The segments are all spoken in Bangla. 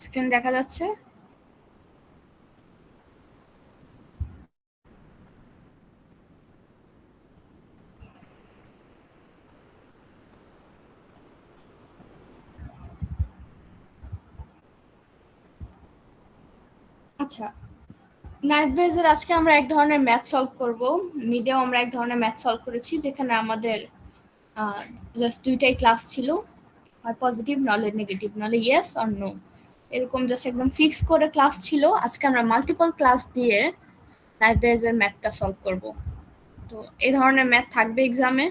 স্ক্রিন দেখা যাচ্ছে? আচ্ছা, নাইফ বেজের আজকে আমরা এক ধরনের ম্যাথ সলভ করব। মিডেও আমরা এক ধরনের ম্যাথ সলভ করেছি, যেখানে আমাদের জাস্ট দুইটাই ক্লাস ছিল, আর পজিটিভ নলে নেগেটিভ, নলে ইয়েস আর নো, এরকম জাস্ট একদম ফিক্স করে ক্লাস ছিল। আজকে আমরা মাল্টিপল ক্লাস দিয়ে নাইফ বেজের ম্যাথটা সলভ করব। তো এই ধরনের ম্যাথ থাকবে এক্সামে।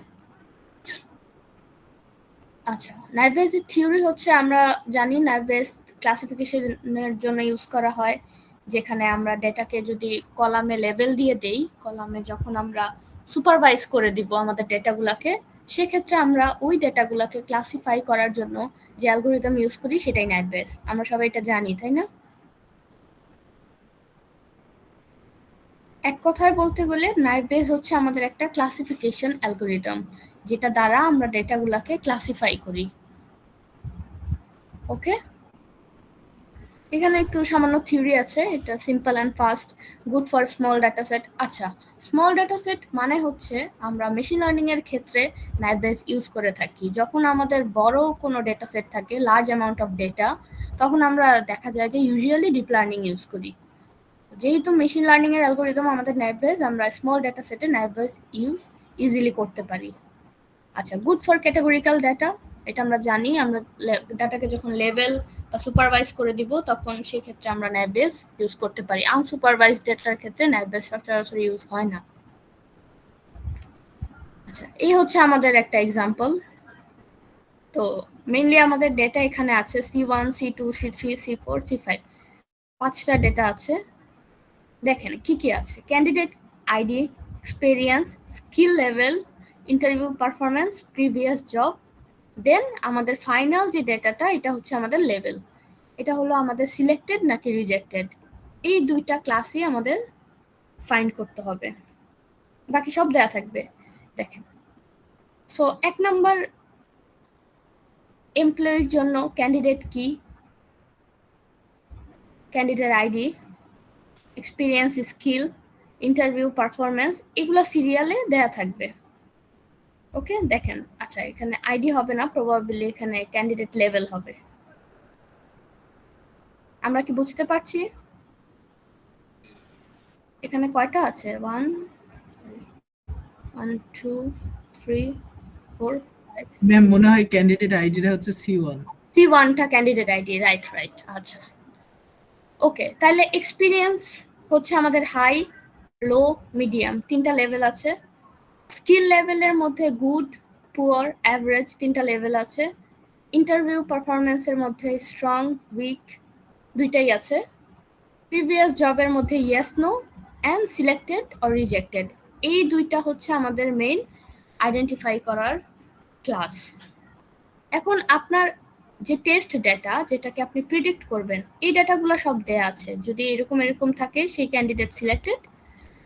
আচ্ছা, নাইফ বেজের থিওরি হচ্ছে, আমরা জানি নাইফ বেজ ক্লাসিফিকেশনের জন্য ইউজ করা হয়, যেখানে আমরা ডেটাকে যদি কলামে লেবেল দিয়ে দেই, কলামে যখন আমরা সুপারভাইজ করে দিব আমাদের ডেটাগুলোকে, সেক্ষেত্রে আমরা ওই ডেটাগুলোকে ক্লাসিফাই করার জন্য যে অ্যালগোরিদম ইউজ করি সেটাই নাইফ বেজ। আমরা সবাই এটা জানি, তাই না? এক কথায় বলতে গেলে নাইফ বেজ হচ্ছে আমাদের একটা ক্লাসিফিকেশন অ্যালগোরিদম, যেটা দ্বারা আমরা ডেটাগুলোকে ক্লাসিফাই করি। ওকে, এখানে একটু সামান্য থিওরি আছে, এটা simple and fast, good for small data set. আচ্ছা, স্মল ডাটা সেট মানে হচ্ছে আমরা মেশিন লার্নিং এর ক্ষেত্রে নাইফ বেজ ইউজ করে থাকি। যখন আমাদের বড় কোনো ডেটা সেট থাকে, লার্জ অ্যামাউন্ট অফ ডেটা, তখন আমরা দেখা যায় যে ইউজুয়ালি ডিপ লার্নিং ইউজ করি। যেহেতু মেশিন লার্নিং এর অ্যালগোরিদম আমাদের নাইফ বেজ, আমরা স্মল ডাটা সেটে নাইফ বেজ ইউজ ইজিলি করতে পারি। আচ্ছা, গুড ফর ক্যাটাগরিক্যাল ডাটা, এটা আমরা জানি, আমরা ডাটাকে যখন লেভেল বা সুপারভাইজ করে দিব, তখন সেই ক্ষেত্রে আমরা নাইফ বেজ ইউজ করতে পারি। আনসুপারভাইজ ডাটার ক্ষেত্রে নাইফ বেজ সচরাচর ইউজ হয় না। আচ্ছা, এই হচ্ছে আমাদের একটা এক্সাম্পল। তো মেইনলি আমাদের ডেটা এখানে আছে C1, C2, C3, C4, C5, 5টা ডেটা আছে। দেখেন কি কি আছে: candidate ID, experience, skill level, interview performance, previous job, then আমাদের ফাইনাল যে ডেটাটা, এটা হচ্ছে আমাদের লেভেল। এটা হলো আমাদের সিলেক্টেড নাকি রিজেক্টেড, এই দুইটা ক্লাসই আমাদের ফাইন্ড করতে হবে। বাকি সব দেয়া থাকবে। দেখেন, সো 1 নাম্বার এমপ্লয়ির জন্য ক্যান্ডিডেট কি, candidate ID, experience, skill, interview performance, এগুলা সিরিয়ালে দেয়া থাকবে। ওকে, দেখেন, আচ্ছা এখানে আইডি হবে না, প্রবাবলি এখানে ক্যান্ডিডেট লেভেল হবে। আমরা কি বুঝতে পারছি? এখানে কয়টা আছে? 1 2 3 4 5। ম্যাম মনে হয় ক্যান্ডিডেট আইডিটা হচ্ছে C1। C1টা ক্যান্ডিডেট আইডি, রাইট রাইট। আচ্ছা, ওকে, তাহলে এক্সপিরিয়েন্স হচ্ছে আমাদের হাই, লো, মিডিয়াম, 3টা লেভেল আছে। স্কিল লেভেলের মধ্যে গুড, পুয়ার, অ্যাভারেজ, 3টা লেভেল আছে। ইন্টারভিউ পারফরমেন্সের মধ্যে স্ট্রং, উইক, 2টাই আছে। প্রিভিয়াস জবের মধ্যে yes, no and selected or rejected, এই 2টা হচ্ছে আমাদের মেইন আইডেন্টিফাই করার ক্লাস। এখন আপনার যে টেস্ট ডেটা, যেটাকে আপনি প্রিডিক্ট করবেন, এই ডেটাগুলো সব দেয়া আছে। যদি এরকম এরকম থাকে, সেই ক্যান্ডিডেট সিলেক্টেড,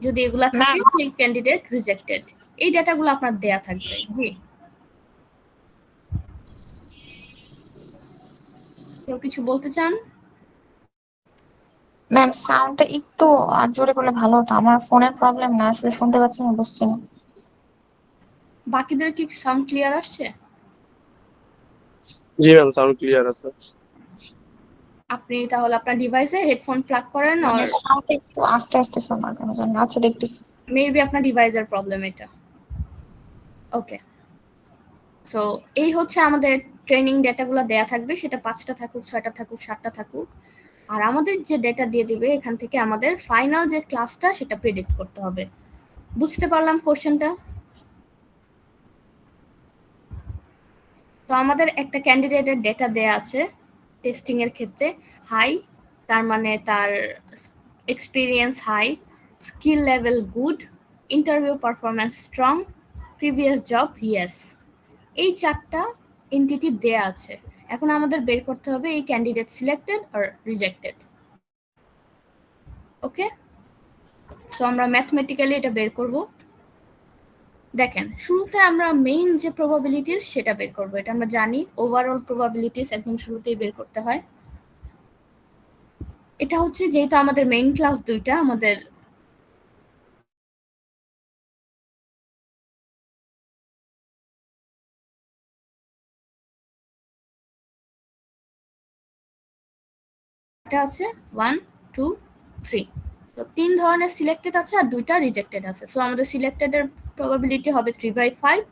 যদি এগুলা থাকে সেই ক্যান্ডিডেট রিজেক্টেড। এই ডেটাগুলো আপনার দেয়া থাকবে। জি, কেউ কিছু বলতে চান? ম্যাম সাউন্ডটা একটু জোরে করলে ভালো হতো, আমার ফোনের প্রবলেম না, আসলে শুনতে পাচ্ছি না, বুঝছি না। বাকিদের কি সাউন্ড ক্লিয়ার আসছে? জি ম্যাম, সাউন্ড ক্লিয়ার আছে। আপনি তাহলে আপনার ডিভাইসে হেডফোন প্লাগ করেন, মানে আর সাউন্ডটা একটু আস্তে আস্তে শোনা কেন জানি। আচ্ছা দেখতেছি। মেবি আপনার ডিভাইসের প্রবলেম এটা। ওকে, সো এই হচ্ছে আমাদের ট্রেনিং ডেটাগুলো দেয়া থাকবে, সেটা 5টা থাকুক, 6টা থাকুক, 7টা থাকুক। আর আমাদের যে ডেটা দিয়ে দিবে, এখান থেকে আমাদের ফাইনাল যে ক্লাসটা সেটা প্রেডিক্ট করতে হবে। বুঝতে পারলাম কোশ্চেনটা? তো আমাদের একটা ক্যান্ডিডেটের ডেটা দেয়া আছে টেস্টিং এর ক্ষেত্রে, হাই, তার মানে তার experience high, skill level good, interview performance strong, previous job yes. এই 4টা এন্টিটি দেয়া আছে। এখন আমাদের বের করতে হবে এই ক্যান্ডিডেট সিলেক্টেড আর রিজেক্টেড। ওকে, সো আমরা ম্যাথমেটিক্যালি এটা বের করব। দেখেন, শুরুতে আমরা মেইন যে প্রবাবিলিটিস সেটা বের করব। এটা আমরা জানি, ওভারঅল প্রবাবিলিটিস একদম শুরুতেই বের করতে হয়। এটা হচ্ছে যেহেতু আমাদের মেইন ক্লাস দুইটা, আমাদের এটা আছে 1 2 3, তো 3 ধরনের সিলেক্টেড আছে আর 2টা রিজেক্টেড আছে। সো আমাদের সিলেক্টেডের প্রবাবিলিটি হবে 3/5,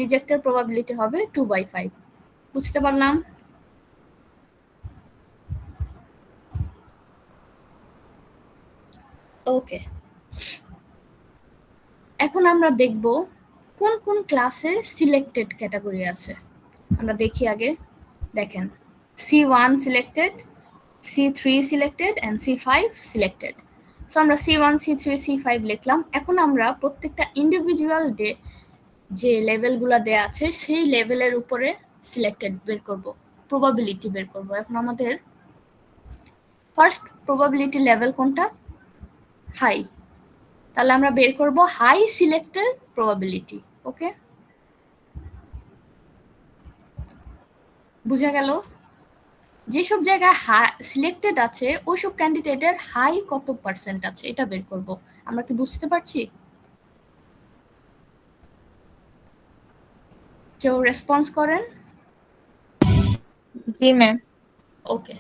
রিজেক্টের প্রবাবিলিটি হবে 2/5। বুঝতে পারলাম? ওকে, এখন আমরা দেখব কোন কোন ক্লাসে সিলেক্টেড ক্যাটাগরি আছে। আমরা দেখি আগে। দেখেন, C1 selected, C3 selected and C5 selected. So আমরা C1 C3 C5 লিখলাম। এখন আমরা প্রত্যেকটা ইন্ডিভিজুয়াল যে লেভেলগুলো দেয়া আছে সেই লেভেলের উপরে সিলেক্টেড বের করব, প্রবাবিলিটি বের করব। এখন আমাদের ফার্স্ট প্রবাবিলিটি লেভেল কোনটা? হাই। তাহলে আমরা বের করব হাই সিলেক্টেড প্রবাবিলিটি। ওকে, বুঝা গেল? যেসব জায়গায় সিলেক্টেড আছে ওইসব ক্যান্ডিডেটের হাই কত পার্সেন্ট আছে এটা বের করব। আমরা কি বুঝতে পারছি? কেউ রেসপন্স করেন? জি ম্যাম। ওকে,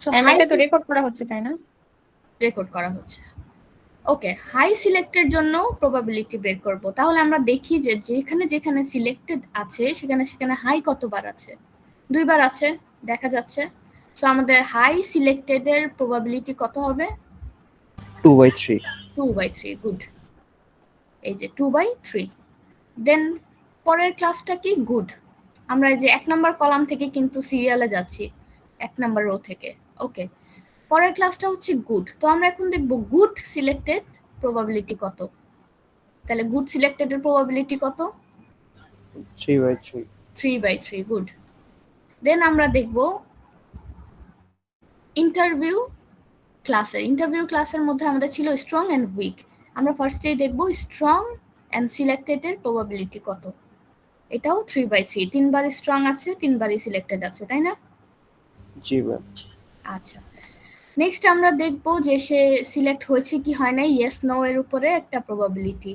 সো ম্যাম হাই এটা তো রেকর্ড করা হচ্ছে তাই না? রেকর্ড করা হচ্ছে। ওকে, হাই সিলেক্টেড জন্য প্রবাবিলিটি বের করব। তাহলে আমরা দেখি যে যেখানে যেখানে সিলেক্টেড আছে সেখানে সেখানে হাই কতবার আছে? 2বার আছে, দেখা যাচ্ছে। সো আমাদের হাই সিলেক্টেডের প্রবাবিলিটি কত হবে? 2/3. 2/3, গুড। এই যে 2/3। দেন পরের ক্লাসটা কি? গুড। আমরা এই যে 1 নাম্বার কলাম থেকে কিন্তু সিরিয়ালে যাচ্ছি, 1 নাম্বার রো থেকে। ওকে, পরের ক্লাসটা হচ্ছে গুড। তো আমরা এখন দেখব গুড সিলেক্টেড প্রবাবিলিটি কত। তাহলে গুড সিলেক্টেডের প্রবাবিলিটি কত? 3/3. 3/3, গুড। দেন আমরা দেখব ইন্টারভিউ ক্লাসের মধ্যে আমাদের ছিল স্ট্রং এন্ড উইক। আমরা ফার্স্টেই দেখব স্ট্রং এন্ড সিলেক্টেডের প্রবাবিলিটি কত। এটাও 3/3, 3বার স্ট্রং আছে, 3বারই সিলেক্টেড আছে, তাই না? জি ম্যাম। আচ্ছা, নেক্সট আমরা দেখব যে সে সিলেক্ট হয়েছে কি হয় নাই, ইয়েস নো এর উপরে একটা প্রবাবিলিটি।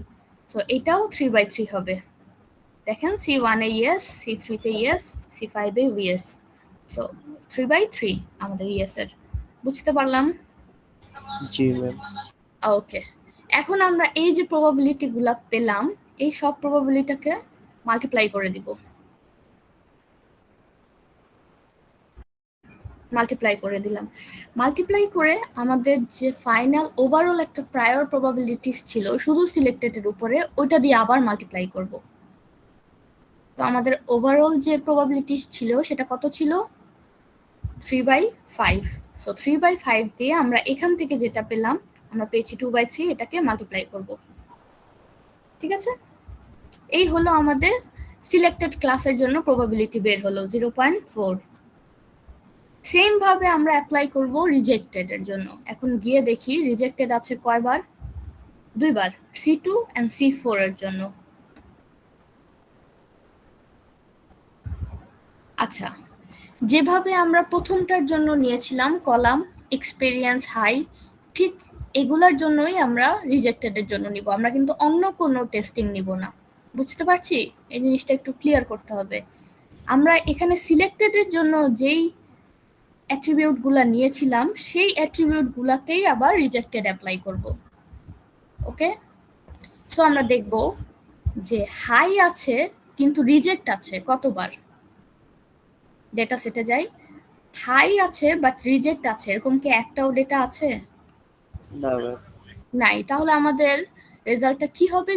সো এটাও 3/3 হবে। দেখেন, C1 এ ইয়েস, C3 তে ইয়েস, C5 এ ইয়েস। সো 3/3 আমাদের ইয়েস এর। বুঝতে পারলাম? জি ম্যাম। ওকে, এখন আমরা এই যে প্রবাবিলিটি গুলা পেলাম এই সব প্রবাবিলিটিকে মাল্টিপ্লাই করে দিব। মাল্টিপ্লাই করে দিলাম। মাল্টিপ্লাই করে আমাদের যে ফাইনাল ওভারঅল একটা প্রায়র প্রবাবিলিটিস ছিল শুধু সিলেক্টেডের উপরে, ওইটা দিয়ে আবার মাল্টিপ্লাই করব। তো আমাদের ওভারঅল যে প্রবাবিলিটিস ছিল সেটা কত ছিল? 3/5। সো 3/5 দিয়ে আমরা এখান থেকে যেটা পেলাম, আমরা পেয়েছি 2/3, এটাকে মাল্টিপ্লাই করব। ঠিক আছে, এই হলো আমাদের সিলেক্টেড ক্লাসের জন্য প্রবাবিলিটি বের হলো 0.4। সেম ভাবে আমরা অ্যাপ্লাই করব রিজেক্টেড এর জন্য। এখন গিয়ে দেখি রিজেক্টেড আছে কয়বার? 2বার, C2 এন্ড C4 এর জন্য। আচ্ছা, যেভাবে আমরা প্রথমটার জন্য নিয়েছিলাম কলাম এক্সপেরিয়েন্স হাই, ঠিক এগুলার জন্যই আমরা রিজেক্টেডের জন্য নিব। আমরা কিন্তু অন্য কোনো টেস্টিং নিব না। বুঝতে পারছি? এই জিনিসটা একটু ক্লিয়ার করতে হবে। আমরা এখানে সিলেক্টেডের জন্য যেই অ্যাট্রিবিউটগুলা নিয়েছিলাম সেই অ্যাট্রিবিউটগুলাতেই আবার রিজেক্টেড অ্যাপ্লাই করব। ওকে, সো আমরা দেখব যে হাই আছে কিন্তু রিজেক্ট আছে কতবার। ডেটা সেটে যাই, হাই আছে বাট রিজেক্ট আছে, এরকম কি একটাও ডেটা আছে? না ম্যাম। নাই। তাহলে আমাদের রেজাল্টটা কি হবে?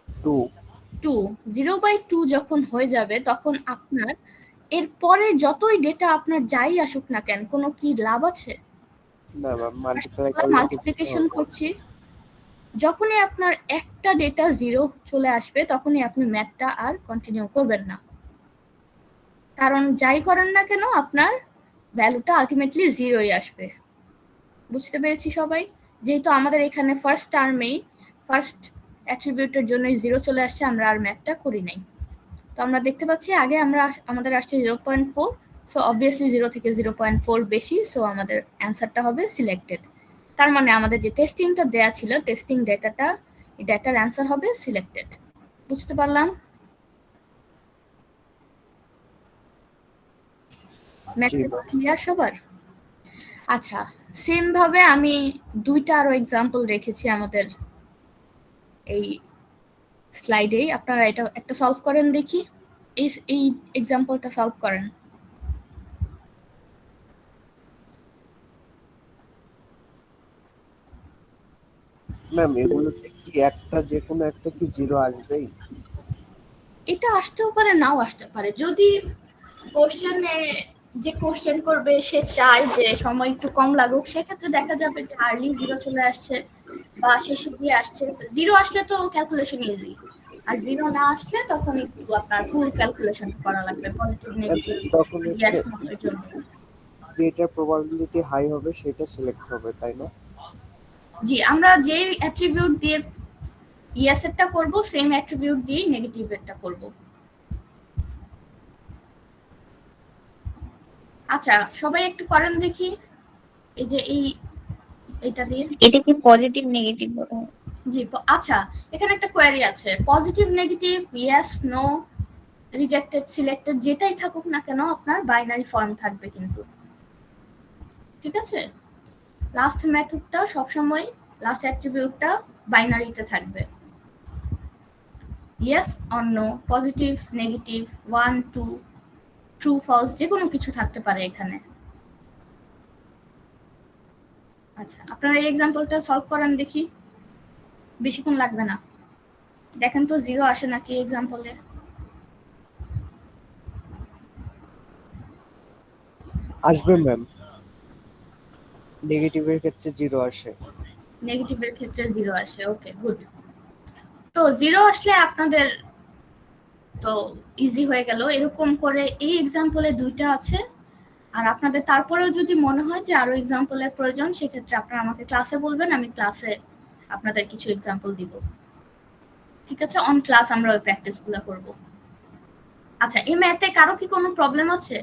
2. 0/2 যখন হয়ে যাবে তখন আপনার এরপরে যতই ডেটা আপনার যাই আসুক না কেন কোনো কি লাভ আছে? না ম্যাম, মাল্টিপ্লাই করলে মাল্টিপ্লিকেশন করছি, যখনই আপনার একটা ডেটা 0 চলে আসবে তখনই আপনি ম্যাথটা আর কন্টিনিউ করবেন না। কারণ যাই করেন না কেন আপনার ভ্যালুটা আলটিমেটলি 0ই আসবে। বুঝতে পেরেছি সবাই? যেহেতু আমাদের এখানে ফার্স্ট টার্মেই ফার্স্ট অ্যাট্রিবিউটের জন্যই 0 চলে আসছে, আমরা আর ম্যাথটা করি নাই। তো আমরা দেখতে পাচ্ছি আগে আমাদের আসছে 0.4, সো অবভিয়াসলি 0 থেকে 0.4 বেশি, সো আমাদের অ্যান্সারটা হবে সিলেক্টেড। তার মানে আমাদের যে টেস্টিংটা দেয়া ছিল, টেস্টিং ডেটাটা, এই ডেটার অ্যান্সার হবে সিলেক্টেড। বুঝতে পারলাম? জি ম্যাম। ক্লিয়ার সবার? আচ্ছা, সেম ভাবে আমি দুইটা আরো এক্সাম্পল রেখেছি আমাদের এই স্লাইডেই। আপনারা এটা একটা সলভ করেন দেখি। এই এক্সাম্পলটা সলভ করেন। ম্যাম এগুলোতে কি একটা যে কোনো একটা কি জিরো আসবেই? এটা আসতেও পারে, নাও আসতে পারে। যদি কোশ্চেনে যে কোশ্চেন করবে সে চায় যে সময় একটু কম লাগুক, সেক্ষেত্রে দেখা যাবে যে আর্লি 0 চলে আসছে বা শেষে গিয়ে আসছে। 0 আসলে তো ক্যালকুলেশন ইজি, আর 0 না আসলে তখন একটু আপনার ফুল ক্যালকুলেশন করা লাগবে পজিটিভ নেগেটিভ তখন হচ্ছে ইয়েস নো এর জন্য। যেটা প্রবাবিলিটি হাই হবে সেটা সিলেক্ট হবে, তাই না? জি, আমরা যে অ্যাট্রিবিউট দিয়ে ইয়েস এরটা করব, সেম অ্যাট্রিবিউট দিয়ে নেগেটিভ এরটা করব। আচ্ছা, সবাই একটু করেন দেখি। এই যে এইটা দিয়ে। এটা কি পজিটিভ নেগেটিভ বলে? জি, আচ্ছা, এখানে একটা কোয়েরি আছে। Positive negative, yes no, rejected selected যেটাই থাকুক না কেন আপনার বাইনারি ফর্ম থাকবে কিন্তু, ঠিক আছে? লাস্ট মেথডটা সবসময়, লাস্ট অ্যাট্রিবিউটটা বাইনারিতে থাকবে। Yes or no, positive negative, 1 2, true false, যে কোনো কিছু থাকতে পারে এখানে। আচ্ছা, আপনারা এই এক্সাম্পলটা সলভ করেন দেখি, বেশিক্ষণ লাগবে না। দেখেন তো 0 আসে নাকি এক্সাম্পলে। আসবে ম্যাম, নেগেটিভের ক্ষেত্রে জিরো আসে। নেগেটিভের ক্ষেত্রে 0 আসে, ওকে গুড। তো 0 আসলে আপনাদের তো ইজি হয়ে গেল। এরকম করে এই এক্সাম্পলে দুইটা আছে, আর আপনাদের তারপরেও যদি মনে হয় যে আরো এক্সাম্পলের প্রয়োজন, সেক্ষেত্রে আপনারা আমাকে ক্লাসে বলবেন, আমি ক্লাসে আপনাদের কিছু এক্সাম্পল দিব, ঠিক আছে? অন ক্লাস আমরা ওই প্র্যাকটিসগুলো করব। আচ্ছা, এই ম্যাথে কারো কি কোনো প্রবলেম আছে?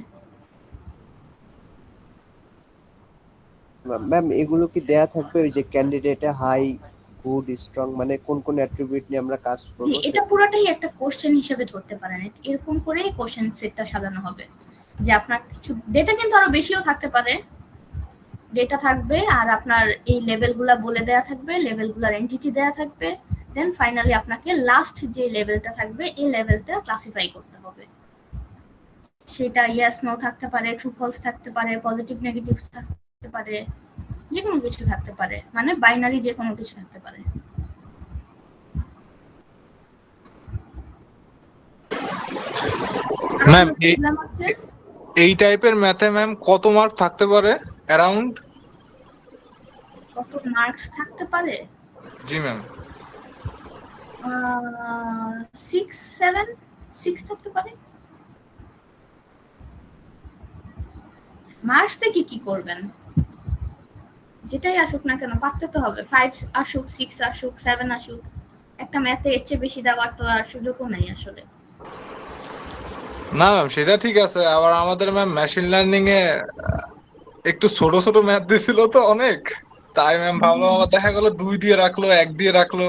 ম্যাম এগুলো কি দেয়া থাকবে ওই যে ক্যান্ডিডেটে হাই, গুড, স্ট্রং, মানে কোন কোন অ্যাট্রিবিউট নিয়ে আমরা কাজ করব? জি, এটা পুরোটাই একটা কোশ্চেন হিসেবে ধরতে পারেন। এরকম করেই কোশ্চেন সেটটা সাজানো হবে, যে আপনার কিছু ডেটা কিন্তু আরো বেশিও থাকতে পারে, ডেটা থাকবে আর আপনার এই লেভেলগুলা বলে দেয়া থাকবে, লেভেলগুলার এন্টিটি দেয়া থাকবে, দেন ফাইনালি আপনাকে লাস্ট যে লেভেলটা থাকবে এই লেভেলটা ক্লাসিফাই করতে হবে। সেটা ইয়েস নো থাকতে পারে, ট্রু ফলস থাকতে পারে, পজিটিভ নেগেটিভ থাকতে পারে, যে কোনো কিছু থাকতে পারে, মানে বাইনারি যে কোনো কিছু থাকতে পারে। ম্যাম প্রবলেম আছে? এই টাইপের ম্যাথে ম্যাম কত মার্ক থাকতে পারে অ্যারাউন্ড? কত মার্কস থাকতে পারে? জি ম্যাম। 6 7 6 থাকতে পারে। মার্কস থেকে কি করবেন? যেটাই আসুক না কেন পারতে তো হবে। 5 আসুক, 6 আসুক, 7 আসুক, একটা ম্যাথে এর চেয়ে বেশি দেওয়ার তো আর সুযোগও নেই আসলে। না ম্যাম সেটা ঠিক আছে, আবার আমাদের ম্যাম মেশিন লার্নিং এ একটু ছোট ছোট ম্যাথ দিছিল তো অনেক, তাই ম্যাম ভাবলাম আমার দেখা গেল 2 দিয়ে রাখলো, 1 দিয়ে রাখলো,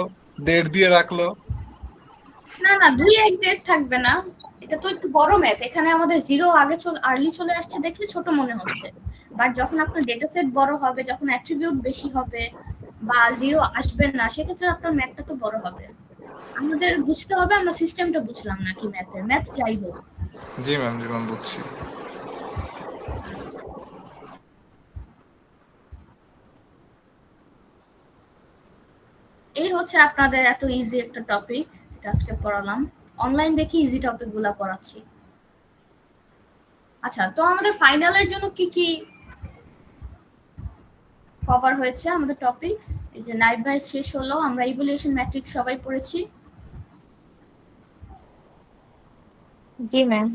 1.5 দিয়ে রাখলো। না না, 2 1 1.5 থাকবে না, এটা তো একটু বড় ম্যাথ। এখানে আমাদের 0 আগে আর্লি চলে আসছে দেখে ছোট মনে হচ্ছে, বাট যখন আপনার ডেটা সেট বড় হবে, যখন অ্যাট্রিবিউট বেশি হবে বা 0 আসবে না, সেক্ষেত্রে আপনার ম্যাথটা তো বড় হবে। আমাদের বুঝতে হবে আমরা সিস্টেমটা বুঝলাম নাকি ম্যাথের, ম্যাথ যাই হোক। জি ম্যাম বুঝছি। এই হচ্ছে আপনাদের এত ইজি একটা টপিক, এটা আজকে পড়ালাম। অনলাইন দেখি ইজি টপিকগুলো পড়াচ্ছি। আচ্ছা, তো আমাদের ফাইনালের জন্য কি কি কভার হয়েছে আমাদের টপিকস? এই যে নাইট বাই শেষ হলো, আমরা ইভ্যালুয়েশন ম্যাট্রিক্স সবাই পড়েছি। জি ম্যাম।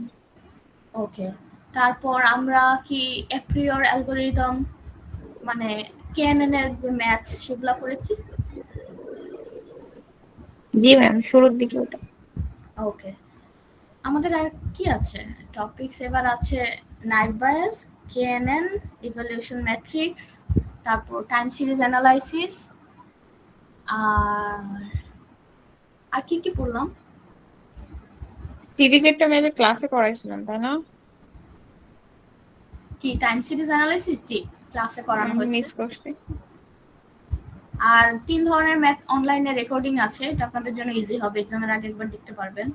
ওকে, তারপর আমরা কি অ্যাপ্রিয়র অ্যালগরিদম, মানে কেএনএন এর যে ম্যাথস, সেগুলো পড়েছি। জি ম্যাম, শুরুর দিকে ওটা। ওকে, আমাদের আর কি আছে টপিকস? এবার আছে নাইভ বায়াস, কেএনএন, ইভ্যালুয়েশন ম্যাট্রিক্স, তারপর টাইম সিরিজ অ্যানালাইসিস, আর আর কি কি পড়লাম? সিরিজ একটা মেবি ক্লাসে করাইছিলাম তাই না? কি টাইম সিরিজ অ্যানালাইসিস? জি, ক্লাসে করানো হয়েছে। মিস করছি। আর 3 ধরনের ম্যাথ অনলাইনে রেকর্ডিং আছে, এটা আপনাদের জন্য ইজি হবে, এক্সামের আগে একবার দেখতে পারবেন।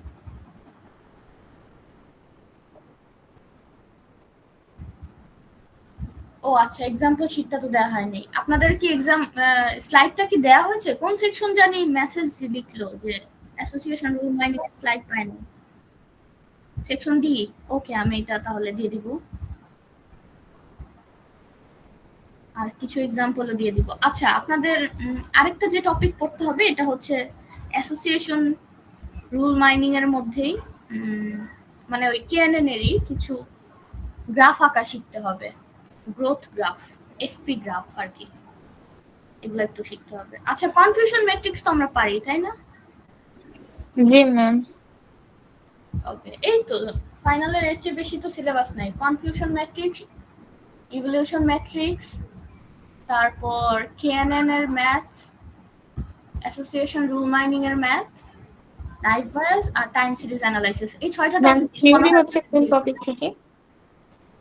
ও আচ্ছা, এক্সাম্পল শিটটা তো দেওয়া হয়নি আপনাদের। কি এক্সাম স্লাইডটা কি দেওয়া হয়েছে? কোন সেকশন জানি মেসেজ লিখলো যে অ্যাসোসিয়েশন রুল মাইনিং স্লাইড পায়নি? Section D. ওকে, আমি এটা তাহলে দিয়ে দিব, আর কিছু এক্সাম্পলও দিয়ে দিব। আচ্ছা, আপনাদের আরেকটা যে টপিক পড়তে হবে এটা হচ্ছে অ্যাসোসিয়েশন রুল মাইনিং এর মধ্যেই মানে ওই কেএনএন এরই কিছু গ্রাফ আঁকা শিখতে হবে, গ্রোথ গ্রাফ, এফপি গ্রাফ আর কি, এগুলো একটু শিখতে হবে। আচ্ছা, কনফিউশন ম্যাট্রিক্স তো আমরা পারি তাই না? জি ম্যাম। ওকে, এই তো ফাইনালের এর চেয়ে বেশি তো সিলেবাস নাই। কনফিউশন ম্যাট্রিক্স, ইভ্যালুয়েশন ম্যাট্রিক্স, তারপর কেএনএন এর ম্যাথস, অ্যাসোসিয়েশন রুল মাইনিং এর ম্যাথ, নাইভ বায়াস আর টাইম সিরিজ অ্যানালাইসিস, এই 6টা ম্যাম টপিক। থিওরি হচ্ছে কোন টপিক থেকে?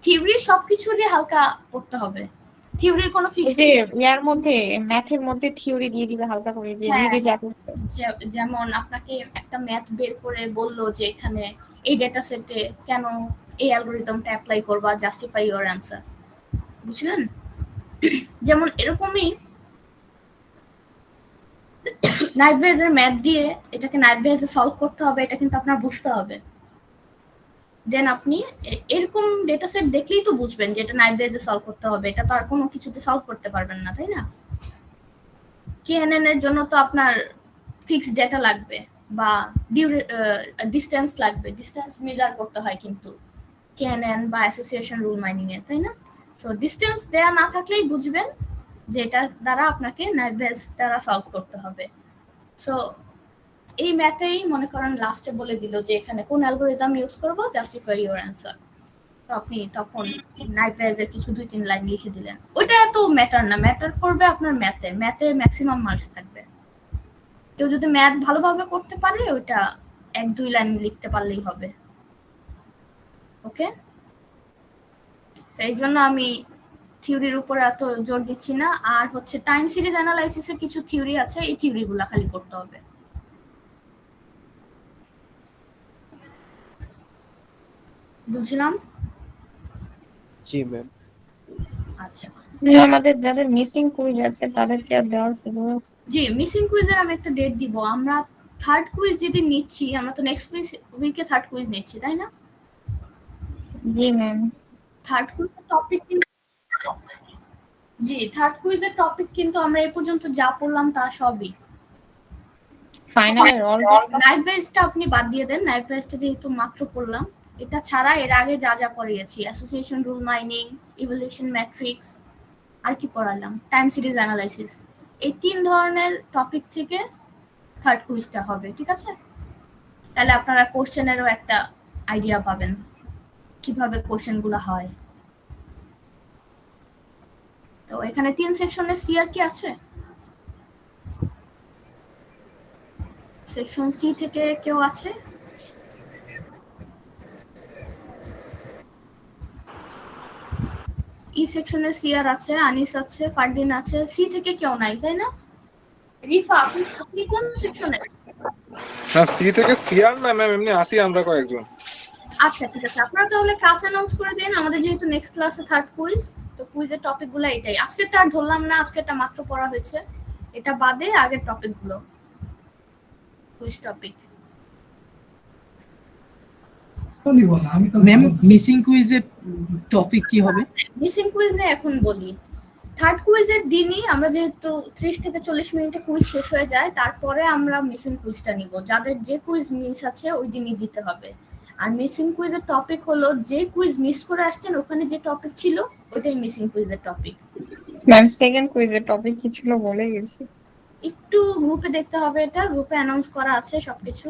থিওরি সবকিছুরই হালকা পড়তে হবে, থিওরির কোনো এই ফিক্স যে ইয়ার মধ্যে ম্যাথের মধ্যে থিওরি দিয়ে দিবে হালকা করে যে হ্যাঁ, নিজে যা করছে। যেমন আপনাকে একটা ম্যাথ বের করে বললো যে এখানে এই ডেটা সেটে কেন এই অ্যালগরিদমটা অ্যাপ্লাই করবা, জাস্টিফাই ইওর অ্যান্সার, বুঝলেন? যেমন এরকমই নাইভ বেজের ম্যাথ দিয়ে এটাকে নাইভ বেজে সলভ করতে হবে, এটা কিন্তু আপনার বুঝতে হবে। দেন আপনি এরকম ডেটা সেট দেখলেই তো বুঝবেন যে এটা নাইভ বেজে সলভ করতে হবে, এটা তো আর কোনো কিছুতে সলভ করতে পারবেন না, তাই না? কেএনএন এর জন্য তো আপনার ফিক্সড ডেটা লাগবে বা ডিস্টেন্স লাগবে, ডিস্টেন্স মেজার করতে হয় কিন্তু কেএনএন বা অ্যাসোসিয়েশন রুল মাইনিং এ, তাই না? সো ডিস্টেন্স দেয়া না থাকলেই বুঝবেন যে এটা দ্বারা আপনাকে নাইভ বেজ দ্বারা সলভ করতে হবে। সো এই ম্যাথেই মনে করেন লাস্টে বলে দিল যে এখানে কোন অ্যালগরিদম ইউজ করব, জাস্টিফাই ইওর অ্যান্সার, তো আপনি তখন নাইভ বেজের কিছু 2-3 লাইন লিখে দিলেন। ওইটা এত ম্যাটার না, ম্যাটার করবে আপনার ম্যাথে ম্যাক্সিমাম মার্কস থাকবে। কেউ যদি ম্যাথ ভালোভাবে করতে পারে ওইটা 1-2 লাইন লিখতে পারলেই হবে। ওকে, সেই জন্য আমি থিওরির উপর এত জোর দিচ্ছি না। আর হচ্ছে টাইম সিরিজ অ্যানালাইসিসের কিছু থিওরি আছে, এই থিওরিগুলো খালি পড়তে হবে। বুঝলাম? জি ম্যাম। আচ্ছা, আমাদের যাদের মিসিং কুইজ আছে তাদেরকে আর দেওয়ার সুযোগ আছে? জি, মিসিং কুইজের আমি একটা ডেট দিব। আমরা থার্ড কুইজ যেদিন নিচ্ছি, আমরা তো নেক্সট উইকে থার্ড কুইজ নিচ্ছি তাই না? জি ম্যাম। থার্ড কুইজের টপিক কিন্তু জি, থার্ড কুইজের টপিক কিন্তু আমরা এই পর্যন্ত যা পড়লাম তা সবই ফাইনালের অল নাইভ বেজটা আপনি বাদ দিয়ে দেন। নাইভ বেজটা যেহেতু মাত্র পড়লাম, এটা ছাড়া এর আগে যা যা পড়িয়েছি, association rule mining, evaluation matrix, আর কি পড়ালাম, টাইম সিরিজ অ্যানালাইসিস, এই 3 ধরনের টপিক থেকে থার্ড কুইজটা হবে, ঠিক আছে? তাহলে আপনারা কোশ্চেনেরও একটা আইডিয়া পাবেন কিভাবে কোশ্চেনগুলো হয়। তো এখানে 3 সেকশনের সিআর কি আছে? সেকশন সি থেকে কেউ আছে? ই সেকশনে সিআর আছে, আনিস আছে, ফারদিন আছে। সি থেকে কেউ নাই তাই না? রিফা, আপনি কোন সেকশনে? ম্যাম সি থেকে সিআর না ম্যাম, এমনি আসি আমরা কয়েকজন। আচ্ছা ঠিক আছে, আপনারা তাহলে ক্লাস অ্যানাউন্স করে দিন। আমাদের যেহেতু নেক্সট ক্লাসে থার্ড কুইজ, তো কুইজের টপিকগুলো এটাই। আজকেরটা আর ধরলাম না, আজকেরটা মাত্র পড়া হয়েছে, এটা বাদে আগের টপিকগুলো কুইজ টপিক। ম্যাম মিসিং কুইজের টপিক কি হবে? মিসিং কুইজ নিয়ে এখন বলি। থার্ড কুইজের দিনই আমরা যেহেতু 30 থেকে 40 মিনিটে কুইজ শেষ হয়ে যায়, তারপরে আমরা মিসিং কুইজটা নিব। যাদের যে কুইজ মিস আছে ওই দিনই দিতে হবে। আর মিসিং কুইজের টপিক হলো যে কুইজ মিস করে আসছেন ওখানে যে টপিক ছিল ওইটাই মিসিং কুইজের টপিক। ম্যাম সেকেন্ড কুইজের টপিক কি ছিল বলে গেছি। একটু গ্রুপে দেখতে হবে, এটা গ্রুপে অ্যানাউন্স করা আছে সবকিছু।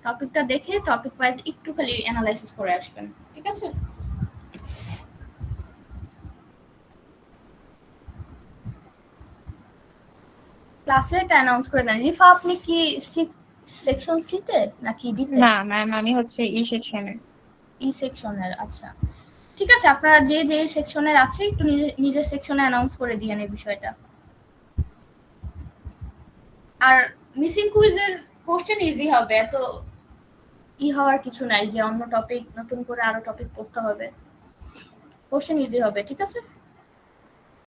টপিকটা দেখে টপিক ওয়াইজ একটু খালি অ্যানালাইসিস করে আসবেন, ঠিক আছে? ক্লাসে এটা অ্যানাউন্স করে দেন। রিফা, আপনি কি সেকশন সিতে নাকি ডিতে? না ম্যাম, আমি হচ্ছে ই সেকশনে। ই সেকশনের, আচ্ছা ঠিক আছে। আপনারা যে যে সেকশনের আছে একটু নিজের সেকশনে অ্যানাউন্স করে দিয়েন এই বিষয়টা। আর মিসিং কুইজের কোশ্চেন ইজি হবে, এত হওয়ার কিছু নাই যে অন্য টপিক নতুন করে আরো টপিক পড়তে হবে। কোশ্চেন ইজি হবে, ঠিক আছে?